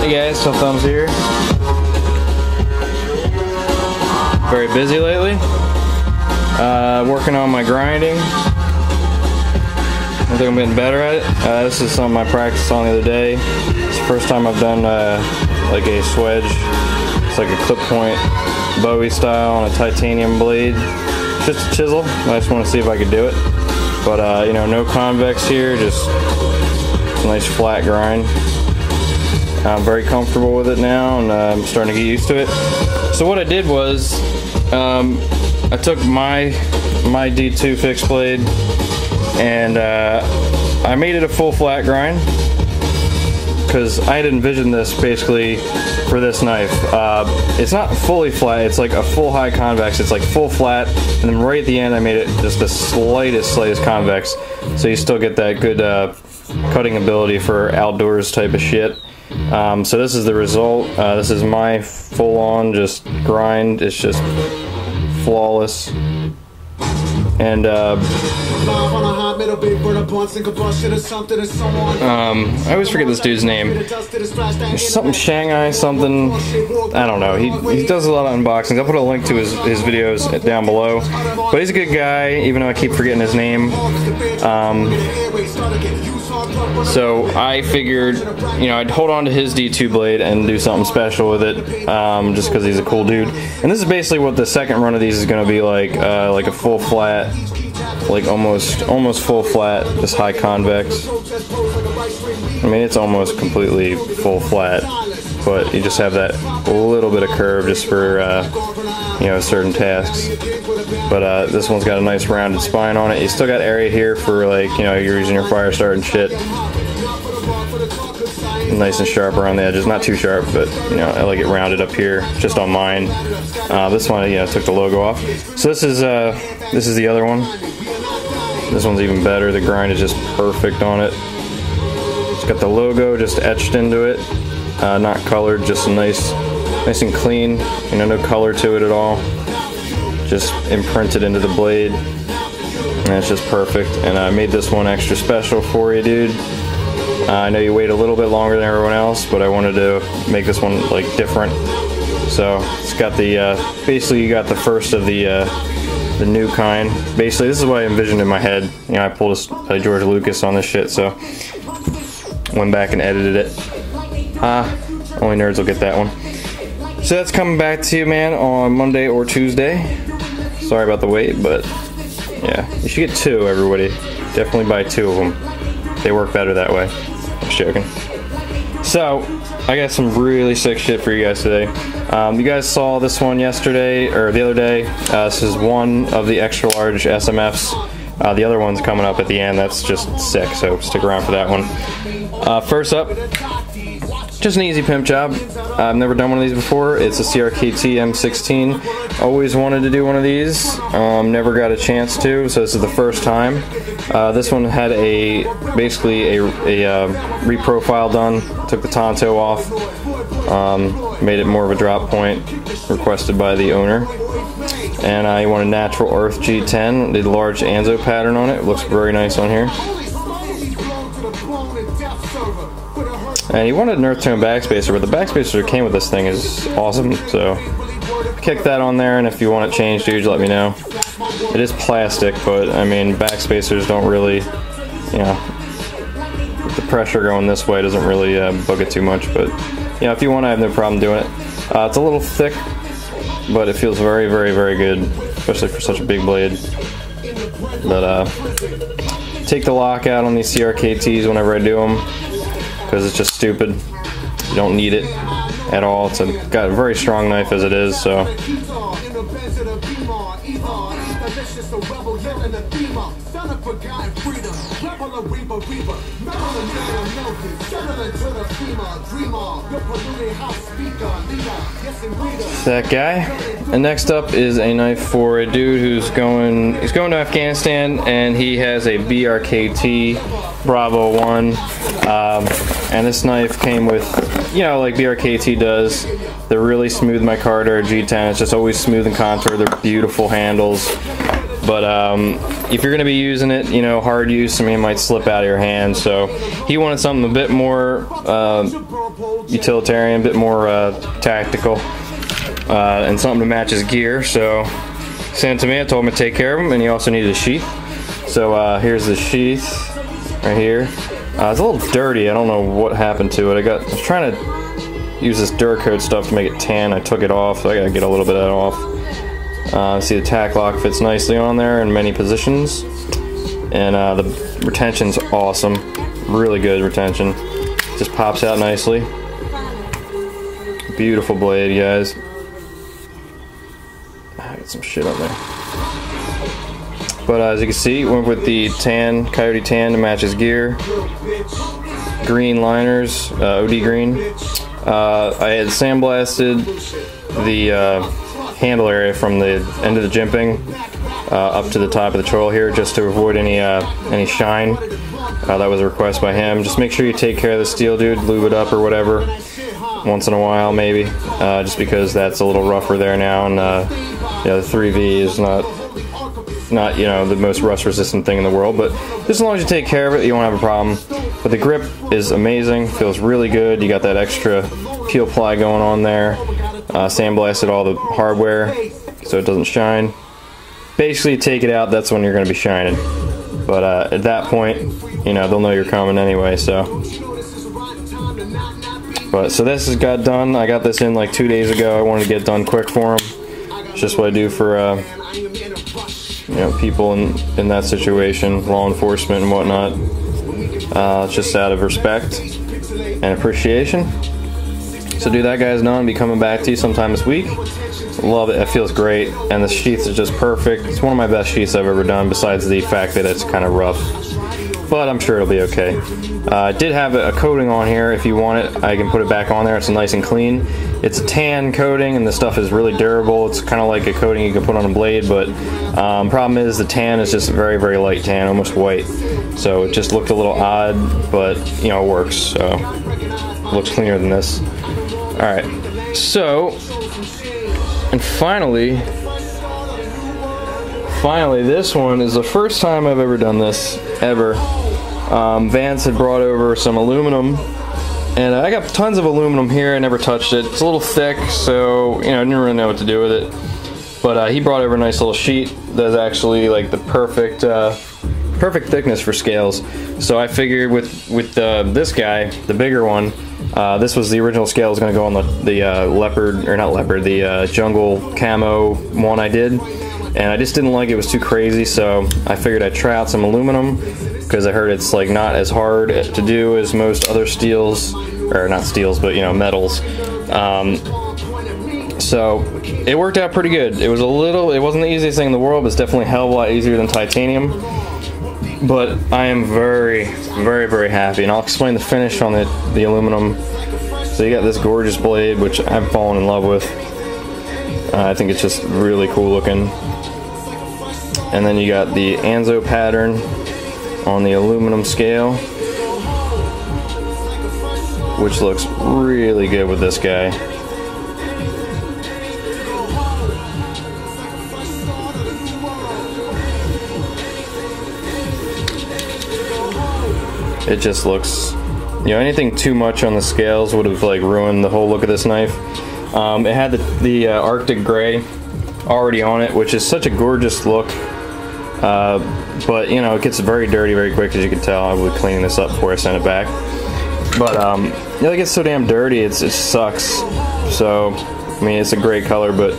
Hey guys, so Thumbs here. Very busy lately. Working on my grinding. I think I'm getting better at it. This is something I practiced on the other day. It's the first time I've done like a swedge. It's like a clip point Bowie style on a titanium blade. Just a chisel. I just want to see if I could do it. But you know, no convex here, just a nice flat grind. I'm very comfortable with it now, and I'm starting to get used to it. So what I did was, I took my D2 fixed blade and I made it a full flat grind because I had envisioned this basically for this knife. It's not fully flat, it's like a full high convex. It's like full flat, and then right at the end I made it just the slightest convex, so you still get that good cutting ability for outdoors type of shit. So this is the result. This is my full-on just grind. It's just flawless. And I always forget this dude's name. Something Shanghai, something, I don't know. He does a lot of unboxings. I'll put a link to his videos down below. But he's a good guy, even though I keep forgetting his name. So I figured, you know, I'd hold on to his D2 blade and do something special with it, just because he's a cool dude. And this is basically what the second run of these is going to be like a full flat, like almost full flat, just high convex. I mean, it's almost completely full flat, but you just have that little bit of curve just for you know, certain tasks. But this one's got a nice rounded spine on it. You still got area here for, like, you know, you're using your fire start and shit. Nice and sharp around the edges, not too sharp, but you know, I like it rounded up here, just on mine. This one, you know, took the logo off. So this is the other one. This one's even better. The grind is just perfect on it. It's got the logo just etched into it, not colored, just nice and clean. You know, no color to it at all. Just imprinted into the blade, and it's just perfect. And I made this one extra special for you, dude. I know you wait a little bit longer than everyone else, but I wanted to make this one like different. So it's got the basically you got the first of the new kind. Basically, this is what I envisioned in my head. You know, I pulled a George Lucas on this shit, so went back and edited it. Only nerds will get that one. So that's coming back to you, man, on Monday or Tuesday. Sorry about the wait, but yeah, you should get two, everybody. Definitely buy two of them. They work better that way. I'm just joking. So, I got some really sick shit for you guys today. You guys saw this one yesterday, or the other day. This is one of the extra large SMFs. The other one's coming up at the end. That's just sick, so stick around for that one. First up, just an easy pimp job. I've never done one of these before. It's a CRKT M16. Always wanted to do one of these. Never got a chance to, so this is the first time. This one had basically a reprofile done. Took the Tonto off. Made it more of a drop point, requested by the owner. And I want a natural earth G10. Did a large Anzo pattern on it. It looks very nice on here. And he wanted an earth tone backspacer, but the backspacer that came with this thing is awesome, so kick that on there, and if you want it changed, dude, let me know. It is plastic, but I mean, backspacers don't really, you know, with the pressure going this way doesn't really bug it too much, but you know, if you want, I have no problem doing it. It's a little thick, but it feels very, very, very good, especially for such a big blade. But take the lock out on these CRKTs whenever I do them, because it's just stupid. You don't need it at all. It's got a very strong knife as it is, so. That guy. And next up is a knife for a dude who's going to Afghanistan, and he has a BRKT Bravo 1. And this knife came with, you know, like BRKT does. They're really smooth micarta or G10. It's just always smooth and contoured. They're beautiful handles. But if you're going to be using it, you know, hard use, I mean, it might slip out of your hand. So he wanted something a bit more utilitarian, a bit more tactical, and something to match his gear. So sent it to me. I told him to take care of him, and he also needed a sheath. So here's the sheath right here. It's a little dirty. I don't know what happened to it. I was trying to use this Duracoat stuff to make it tan. I took it off, so I gotta get a little bit of that off. See, the tack lock fits nicely on there in many positions, and the retention's awesome. Really good retention. Just pops out nicely. Beautiful blade, guys. I got some shit on there. But as you can see, went with the tan, Coyote tan to match his gear. Green liners, OD green. I had sandblasted the handle area from the end of the jimping up to the top of the choil here, just to avoid any shine. That was a request by him. Just make sure you take care of the steel, dude. Lube it up or whatever once in a while, maybe. Just because that's a little rougher there now, and yeah, the 3V is not you know, the most rust resistant thing in the world, but just as long as you take care of it, you won't have a problem. But the grip is amazing, feels really good. You got that extra peel ply going on there. Sandblasted all the hardware so it doesn't shine. Basically, take it out, that's when you're going to be shining. But at that point, you know, they'll know you're coming anyway. So so this has got done. I got this in like 2 days ago. I wanted to get done quick for them. It's just what I do for you know, people in that situation, law enforcement and whatnot. Just out of respect and appreciation. So do that, guys. Know I'll be coming back to you sometime this week. Love it. It feels great, and the sheath is just perfect. It's one of my best sheaths I've ever done, besides the fact that it's kind of rough. But I'm sure it'll be okay. I did have a coating on here. If you want it, I can put it back on there. It's nice and clean. It's a tan coating, and the stuff is really durable. It's kind of like a coating you can put on a blade, but problem is the tan is just a very, very light tan, almost white. So it just looked a little odd, but you know, it works. So it looks cleaner than this. Alright, so, and finally, this one is the first time I've ever done this, ever. Vance had brought over some aluminum, and I got tons of aluminum here. I never touched it. It's a little thick, so, you know, I didn't really know what to do with it. But he brought over a nice little sheet that's actually like the perfect thickness for scales. So I figured with this guy, the bigger one, this was the original scale. It was going to go on the leopard, or not leopard, the jungle camo one I did, and I just didn't like it. It was too crazy, so I figured I'd try out some aluminum, because I heard it's like not as hard to do as most other steels, or not steels, but you know, metals. So it worked out pretty good. It wasn't the easiest thing in the world, but it's definitely a hell of a lot easier than titanium. But I am very, very, very happy, and I'll explain the finish on the aluminum. So you got this gorgeous blade, which I've fallen in love with. I think it's just really cool looking. And then you got the Anzo pattern on the aluminum scale, which looks really good with this guy. It just looks, you know, anything too much on the scales would have like ruined the whole look of this knife. It had the Arctic Gray already on it, which is such a gorgeous look. But you know, it gets very dirty very quick, as you can tell. I will be cleaning this up before I send it back. But you know, it gets so damn dirty, it sucks. So I mean, it's a great color, but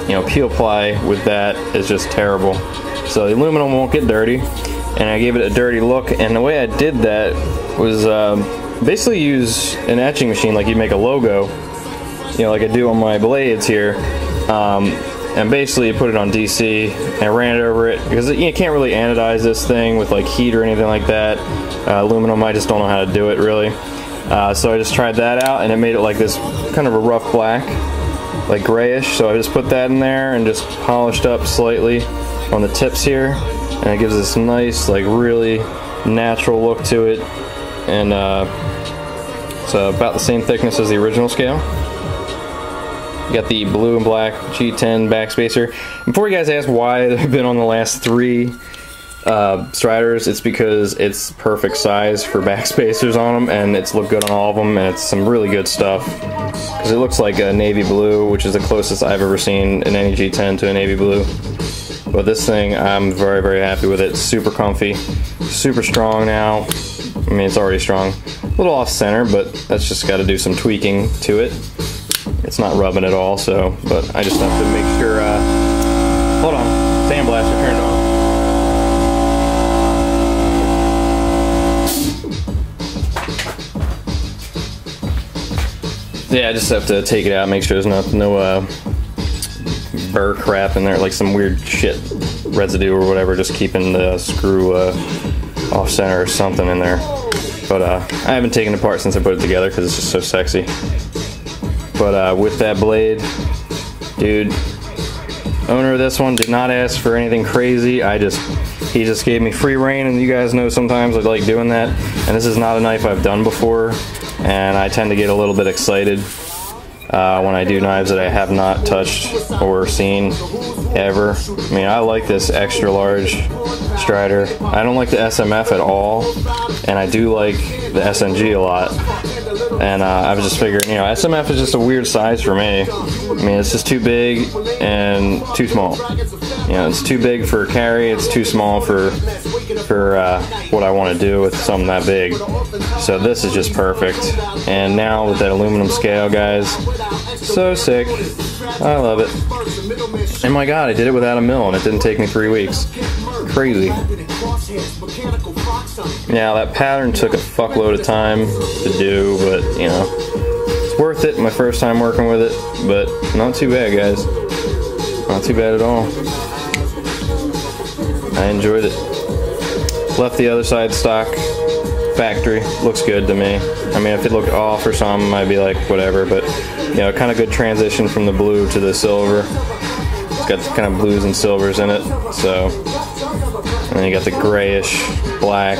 you know, peel ply with that is just terrible. So the aluminum won't get dirty, and I gave it a dirty look. And the way I did that was basically use an etching machine like you make a logo, you know, like I do on my blades here. And basically put it on DC and ran it over it, because you can't really anodize this thing with like heat or anything like that. Aluminum, I just don't know how to do it really. So I just tried that out, and it made it like this kind of a rough black, like grayish. So I just put that in there and just polished up slightly on the tips here, and it gives this nice, like really natural look to it. And it's about the same thickness as the original scale. Got the blue and black G10 backspacer. Before you guys ask why they've been on the last 3 Striders, it's because it's perfect size for backspacers on them, and it's looked good on all of them, and it's some really good stuff. Because it looks like a navy blue, which is the closest I've ever seen in any G10 to a navy blue. But this thing, I'm very, very happy with it. It's super comfy, super strong now. I mean, it's already strong. A little off center, but that's just got to do some tweaking to it. It's not rubbing at all, so, but I just have to make sure, hold on, sandblaster turned on. Yeah, I just have to take it out, make sure there's no burr crap in there, like some weird shit residue or whatever, just keeping the screw off center or something in there. But I haven't taken it apart since I put it together because it's just so sexy. But with that blade, dude, owner of this one did not ask for anything crazy. He just gave me free rein, and you guys know sometimes I like doing that. And this is not a knife I've done before, and I tend to get a little bit excited when I do knives that I have not touched or seen ever. I mean, I like this extra large Strider. I don't like the SMF at all, and I do like the SNG a lot. And I was just figuring, you know, SMF is just a weird size for me. I mean, it's just too big and too small. You know, it's too big for carry, it's too small for what I want to do with something that big. So this is just perfect. And now with that aluminum scale, guys, so sick. I love it. And my god, I did it without a mill, and it didn't take me 3 weeks. Crazy. Yeah, that pattern took a fuckload of time to do, but you know, it's worth it. My first time working with it, but not too bad, guys. Not too bad at all. I enjoyed it. Left the other side stock factory. Looks good to me. I mean, if it looked off or something, I'd be like, whatever, but you know, kind of good transition from the blue to the silver. It's got kind of blues and silvers in it, so. And then you got the grayish black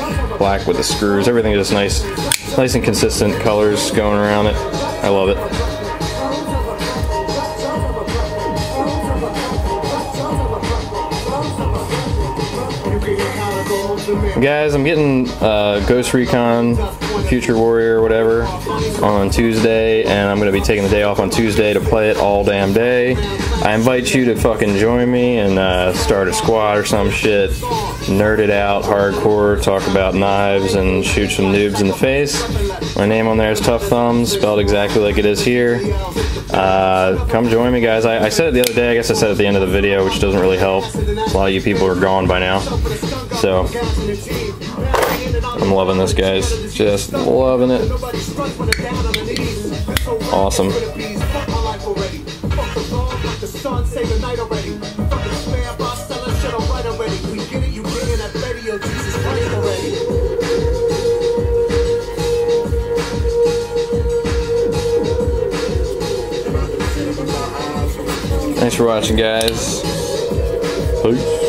with the screws. Everything is just nice and consistent colors going around it. I love it. Guys, I'm getting Ghost Recon Future Warrior or whatever on Tuesday, and I'm going to be taking the day off on Tuesday to play it all damn day. I invite you to fucking join me and start a squad or some shit, nerd it out hardcore, talk about knives and shoot some noobs in the face. My name on there is Tough Thumbs, spelled exactly like it is here. Come join me, guys. I said it the other day, I guess I said it at the end of the video, which doesn't really help. A lot of you people are gone by now. So, I'm loving this, guys. Just loving it. Awesome. Thanks for watching, guys. Peace.